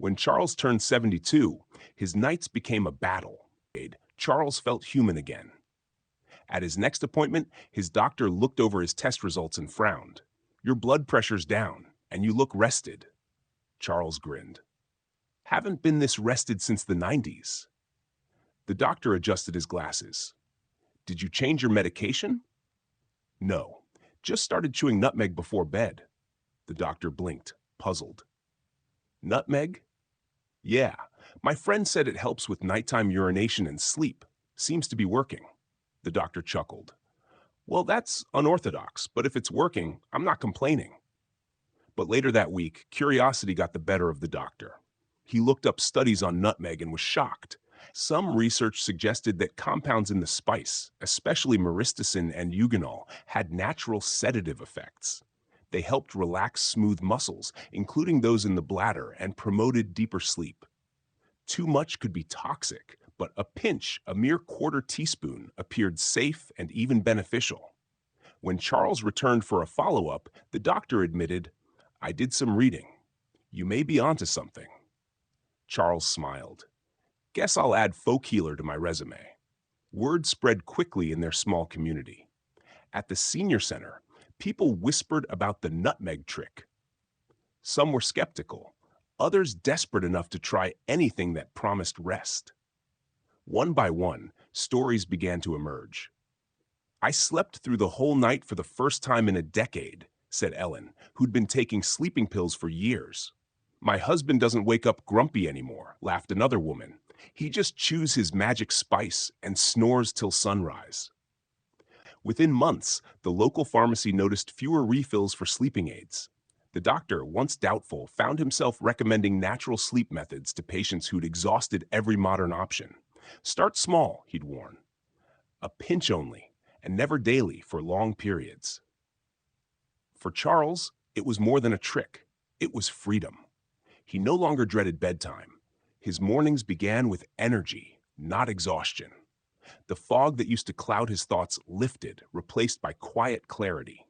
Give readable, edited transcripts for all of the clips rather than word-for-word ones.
When Charles turned 72, his nights became a battle. Charles felt human again. At his next appointment, his doctor looked over his test results and frowned. "Your blood pressure's down, and you look rested." Charles grinned. "Haven't been this rested since the 90s." The doctor adjusted his glasses. "Did you change your medication?" "No, just started chewing nutmeg before bed." The doctor blinked, puzzled. "Nutmeg?" "Yeah, my friend said it helps with nighttime urination and sleep. Seems to be working." The doctor chuckled. "Well, that's unorthodox, but if it's working, I'm not complaining." But later that week, curiosity got the better of the doctor. He looked up studies on nutmeg and was shocked. Some research suggested that compounds in the spice, especially myristicin and eugenol, had natural sedative effects. They helped relax smooth muscles, including those in the bladder, and promoted deeper sleep. Too much could be toxic, but a pinch, a mere quarter teaspoon, appeared safe and even beneficial. When Charles returned for a follow-up, the doctor admitted, "I did some reading. You may be onto something." Charles smiled. "Guess I'll add folk healer to my resume." Word spread quickly in their small community. At the senior center, people whispered about the nutmeg trick. Some were skeptical, others desperate enough to try anything that promised rest. One by one, stories began to emerge. "I slept through the whole night for the first time in a decade," said Ellen, who'd been taking sleeping pills for years. "My husband doesn't wake up grumpy anymore," laughed another woman. "He just chews his magic spice and snores till sunrise." Within months, the local pharmacy noticed fewer refills for sleeping aids. The doctor, once doubtful, found himself recommending natural sleep methods to patients who'd exhausted every modern option. "Start small," he'd warn. "A pinch only, and never daily for long periods." For Charles, it was more than a trick. It was freedom. He no longer dreaded bedtime. His mornings began with energy, not exhaustion. The fog that used to cloud his thoughts lifted, replaced by quiet clarity.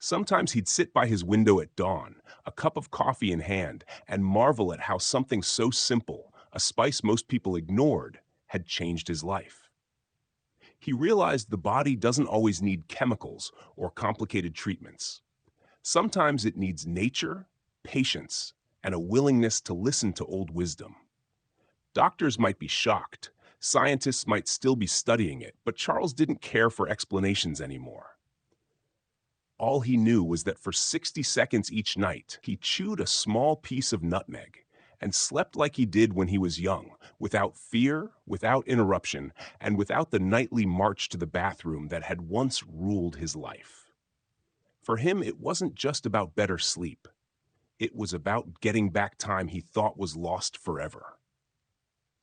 Sometimes he'd sit by his window at dawn, a cup of coffee in hand, and marvel at how something so simple, a spice most people ignored, had changed his life. He realized the body doesn't always need chemicals or complicated treatments. Sometimes it needs nature, patience, and a willingness to listen to old wisdom. Doctors might be shocked, scientists might still be studying it, but Charles didn't care for explanations anymore. All he knew was that for 60 seconds each night, he chewed a small piece of nutmeg and slept like he did when he was young, without fear, without interruption, and without the nightly march to the bathroom that had once ruled his life. For him, it wasn't just about better sleep. It was about getting back time he thought was lost forever.